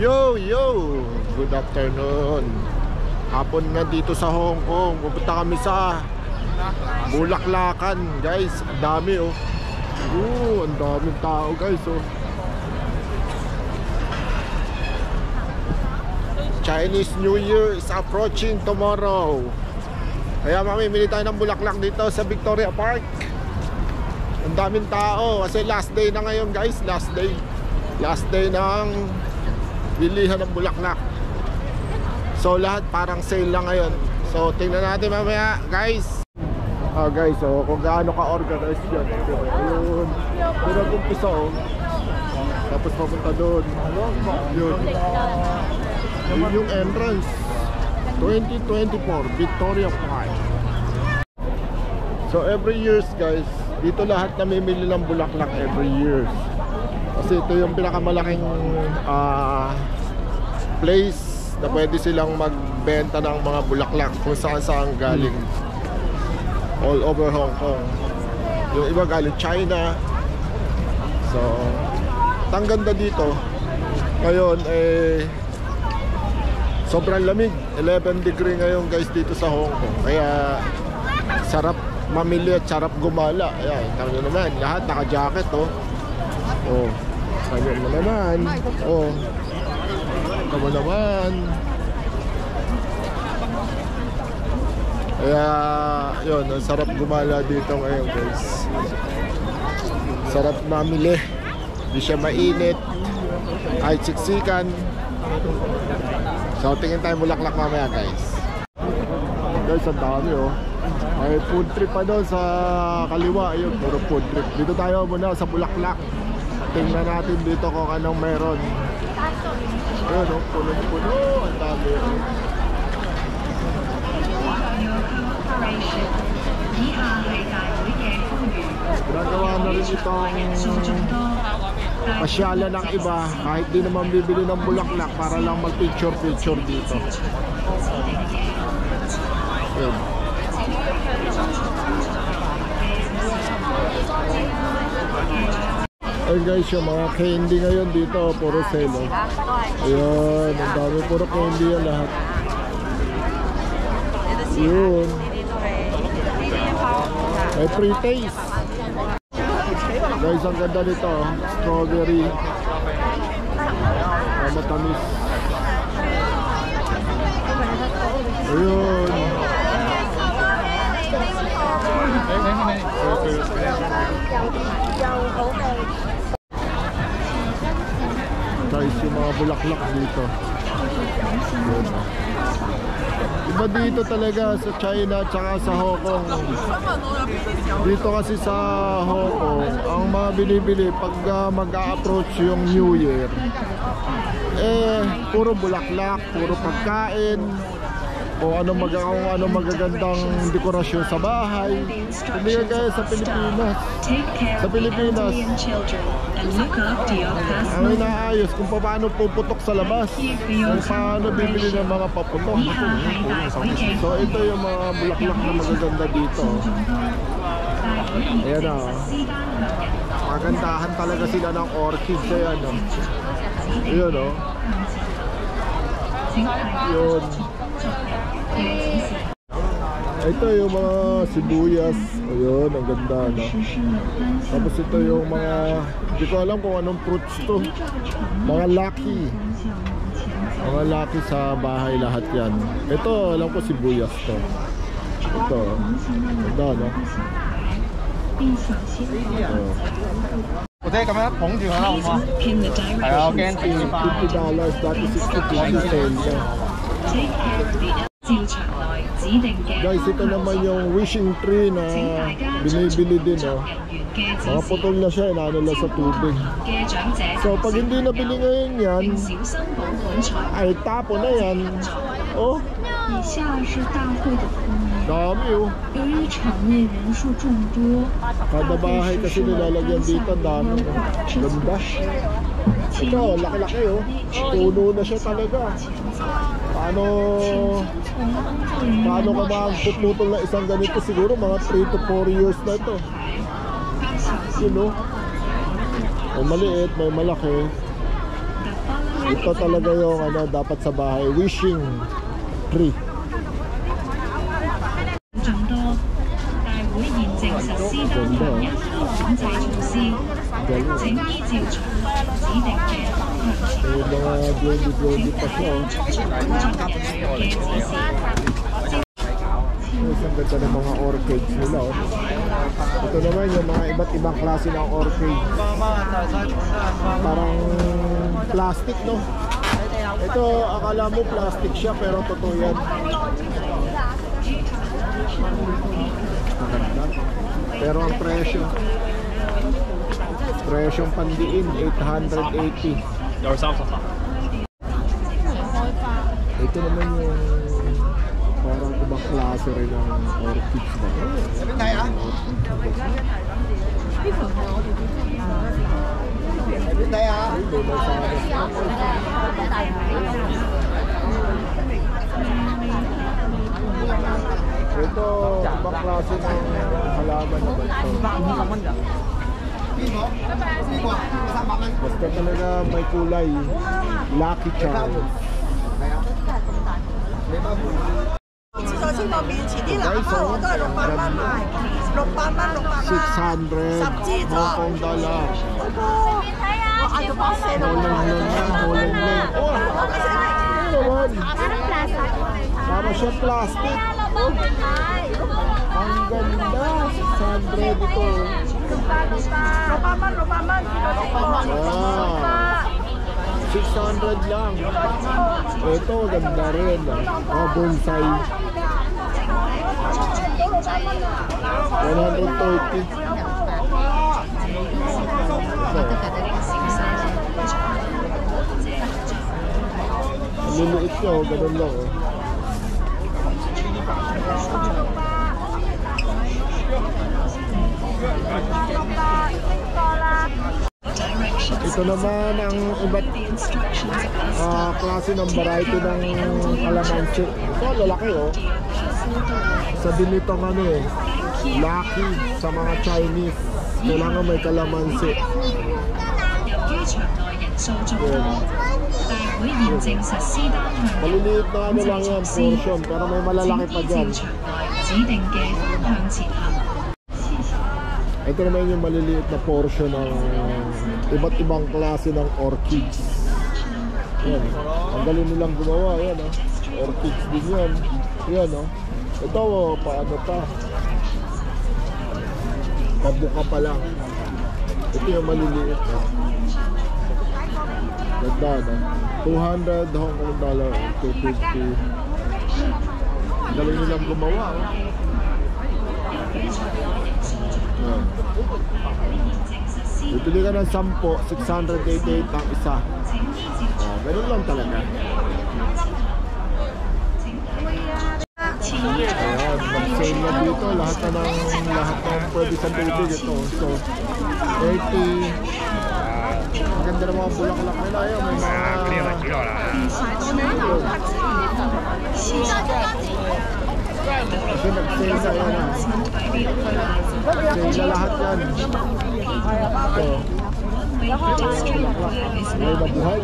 Yo, good afternoon. Hapon na dito sa Hong Kong. Pupunta kami sa Bulaklakan, guys. Ang dami, oh. Ang daming tao, guys, oh. Chinese New Year is approaching tomorrow. Kaya mamimili tayo ng bulaklak dito sa Victoria Park. Ang daming tao kasi last day na ngayon, guys. Last day ng bilihan ng bulaklak. So lahat parang sale lang ngayon. So tingnan natin mamaya, guys. Guys, so kung gaano ka-organized yan. Ayun, doon nag-umpisa, oh. Tapos papunta doon. Yun yung entrance 2024 Victoria Park. So every years, guys, dito lahat namimili ng bulaklak every years. Kasi ito yung pinakamalaking place na pwede silang magbenta ng mga bulaklak kung saan galing all over Hong Kong. Yung iba galing China. So ang ganda dito ngayon, sobrang lamig, 11 degree ngayon, guys, dito sa Hong Kong. Kaya sarap mamili at sarap gumala. Ayan, tama nyo naman, lahat naka-jacket, oh. Tama mo naman. Tama naman. Kaya yun, ang sarap gumala dito ngayon, guys. Sarap mamili. Hindi siya mainit, ay siksikan. So tingin tayo bulaklak mamaya, guys. Guys, ang dami, oh. May food trip pa doon sa kaliwa. Ayun, puro food trip. Dito tayo muna sa bulaklak. Tingnan natin dito kung anong meron. Ayun, oh, puno-puno. Ang dami. Ginagawa na rin itong pasyala ng iba kahit di naman bibili ng bulaklak para lang mag-picture dito. Ayun. Ayun, guys, yung mga candy ngayon dito puro sale, oh. Ayun, ang dami, puro candy yan lahat. Yun, may free taste. Guys, ang ganda nito, oh. Strawberry, matamis. Ayun. Guys, yung mga bulaklak dito. Iba dito talaga sa China at saka sa Hong Kong. Dito kasi sa Hong Kong, ang mga binibili pag mag-a-approach yung New Year, puro bulaklak, puro pagkain, o ano magagandang dekorasyon sa bahay. Hindi ka gaya sa Pilipinas. Sa Pilipinas, ang inaayos kung paano puputok sa labas, kung paano bibili ng mga paputok. So ito yung mga bulaklak na magaganda dito. Ayan, oh. Magandahan talaga sila ng orchids. Ayan, oh. Ayan, oh. Yun. Ito yung mga sibuyas. Ayun, ang ganda, no? Tapos ito yung mga, hindi ko alam kung anong fruits to. Mga laki sa bahay lahat yan. Ito, alam ko sibuyas to. Ito, ganda, no? Ito. 咁樣捧住佢啦，好唔好啊？係啊，我驚跌翻。$50 dati 60 Guys, ito naman yung wishing tree na binibili din, oh. Mga putol na siya, inaano lang sa tubig. So pag hindi nabili ngayon yan, ay tapo na yan. Oh, dami, oh. Kada bahay kasi nilalagyan dito, dami. Ganda. Ito, laki-laki, oh. Puno na siya talaga. Paano ka magpuputol na isang ganito? Siguro mga 3 to 4 years na ito. You know? May maliit, may malaki. Ito talaga yung ano, dapat sa bahay, wishing tree. 眾多，大會現正實施單向一級管制措施，請依照場內指定嘅方向前 May mga blondie pa siya. 作出工作人員嘅指示。 Isang ganda ng mga orchids nila. Oh. Ito naman yung mga iba't ibang klase ng orchids. Parang plastic, no? Ito, akala mo plastic siya pero totoo yan. Maganda. Pero ang presyong pandiin, 880. Ito naman yung parang ibang klase rin ng orchids na. Ito, ibang klase ng halaman naman ito. Basta talaga may kulay. Lucky Charms. 首先我面前啲喇叭我都係600蚊賣，600蚊600 Hong Kong dollar. 我嗌咗包4Muling yan, muling yan. Oh, ano naman? Para siya plastic. Ang ganda. 600 ito. 600 lang. Ito, ganda rin. Bonsai. 130. Liliit siya, ganun lang. Ito naman ang iba't klase ng variety ng kalamansi. Ito, lalaki oh. Sabi nitong ano eh, lucky sa mga Chinese. Kailangan may kalamansi. Maliliit na ano lang yan, portion, pero may malalaki pa dyan. Ito naman yung maliliit na portion ng iba't ibang klase ng orchids. Yan. Ang galing nilang gumawa. Yan, oh. Orchids din yan. Yan, oh. Ito, oh, paano pa? Pabuka pa lang. Ito yung maliliit. Oh. Ganda, no? 200 Hong Kong dollar. 250. Ang galing nilang gumawa, oh. Yan. Bibili ka ng 10, 688 ang isa. Ganun lang talaga. Ayan, mag-sale na dito. Lahat ng pwede sa tubig ito. So, 30. Ang ganda ng mga bulaklak nila. Ayan, may mga... Kasi nag-sale na yan. Sale na lahat yan. Ito. May nabuhay.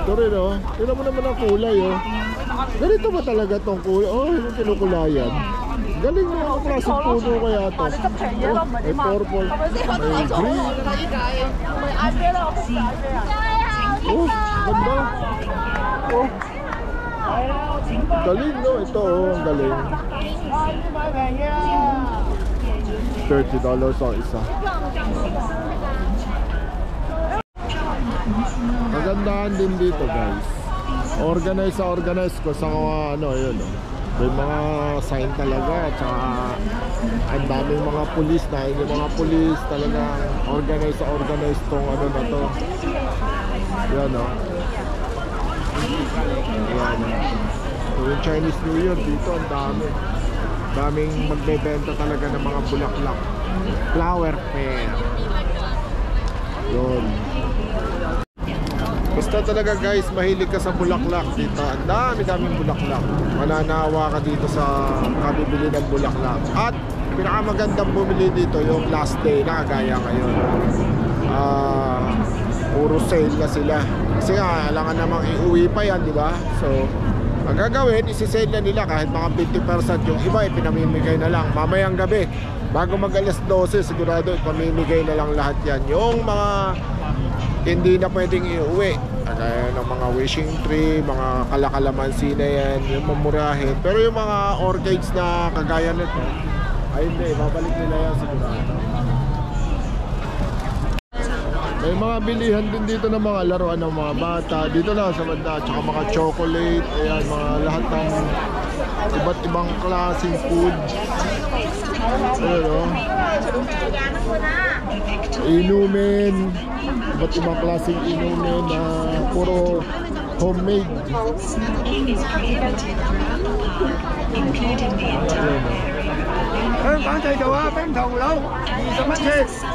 Ito rin oh. Tignan mo naman ang kulay oh. Ganito ba talaga itong kulay? Oh, yung kinukulayan. Galing mo ang klaseng puno kaya ito. Oh, may purple. May green. Oh, ganda. Oh. Galing no, ito oh, ang galing. $30 ang isa. Magandahan din dito guys. Organize ko sa mga ano, yun oh. May mga sign talaga at saka ang daming mga pulis na yung mga pulis talagang organize tong ano na to. Yan o. Yan o. So yung Chinese New Year dito ang daming magbebenta talaga ng mga bulaklak. Flower fair. Yun. Basta talaga guys, mahilig ka sa bulaklak dito. Ang dami-daming bulaklak. Mananawa ka dito sa kabibili ng bulaklak. At pinakamagandang bumili dito yung last day na kagaya ngayon. Puro sale na sila. Kasi nga, alangan namang iuwi pa yan, di ba? So, ang gagawin, isi-sale na nila kahit mga 50%. Yung iba, ipinamimigay na lang. Mamayang gabi, bago mag alas 12, sigurado ipamimigay na lang lahat yan. Yung mga hindi na pwedeng iuwi, kaya ng mga wishing tree, mga kalakalamansi na yan, yung mamurahin. Pero yung mga orchids na kagaya nito, ay hindi, babalik nila yan sigurado. May mga bilihan din dito ng mga laruan ng mga bata. Dito lang sa banda, tsaka mga chocolate, ayan, mga lahat ng iba't ibang klaseng food. Ayan o. Inumin, iba't ibang klaseng inumin na puro homemade.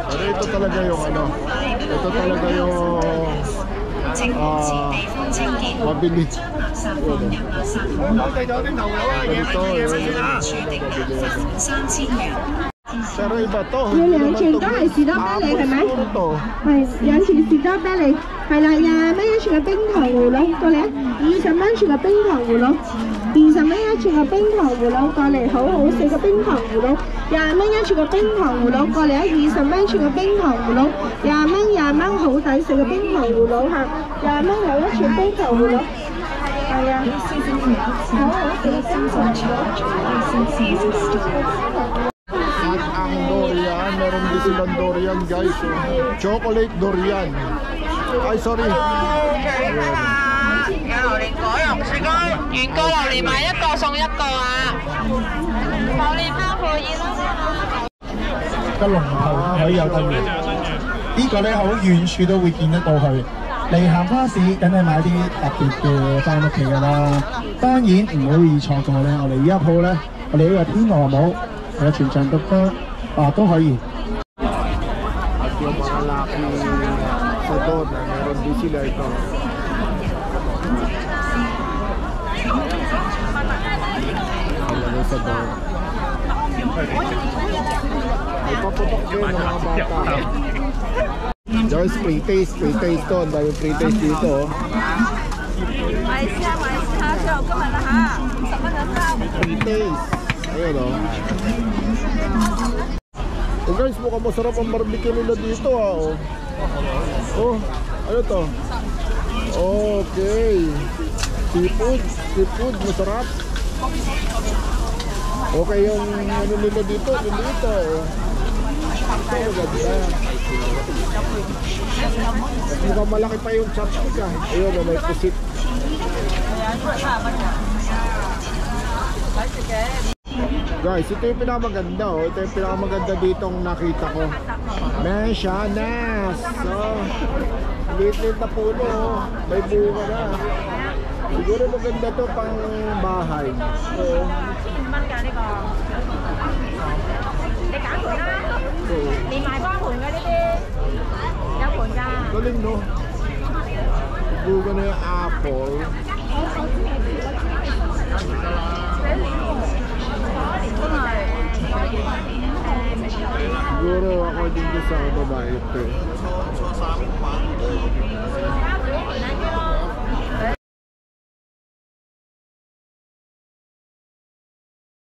Pero ito talaga yung ano, ito talaga yung mabili. Pero iba to. 要兩串都係士多啤梨係咪？係兩串士多啤梨，係啦，20蚊一串嘅冰糖葫蘆過嚟啊！20蚊串嘅冰糖葫蘆，20蚊一串嘅冰糖葫蘆過嚟，好好食嘅冰糖葫蘆，20蚊一串嘅冰糖葫蘆過嚟啊！20蚊串嘅冰糖葫蘆，20蚊好抵食嘅冰糖葫蘆嚇，20蚊有一串冰糖葫蘆，係啊，好好食嘅冰糖葫蘆。 At ang durian, meron din silang durian guys. Chocolate durian. Ay, sorry.個龍頭佢有對面，呢個咧好遠處都會見得到佢。嚟行花市梗係買啲特別嘅翻屋企㗎啦。當然唔好易錯過咧，我哋呢一鋪咧，我哋呢個天鵝帽。 有全場獨歌都可以。 At yung mga laki sa doon, meron din sila ito. Ayan sa doon. May paputok din ng mga bata. Guys, pre-taste to. Ang dami pre-taste dito. Pre-taste. Ayan o. Oh guys, mukhang masarap ang barbecue nila dito oh. Oh, ano to? Okay. Seafood, masarap. Okay yung ano nila dito, dito oh. Ito maganda. At mukhang malaki pa yung chopstick ah. Ayun oh, may pusit. Guys, ito yung pinakamaganda oh. Ito yung pinakamaganda ditong nakita ko. Mansiones. So, liit na puno oh. May bunga na. Siguro maganda to pang bahay. So, galing no? Bunga na yung apple. Siguro ako din sa babae ito.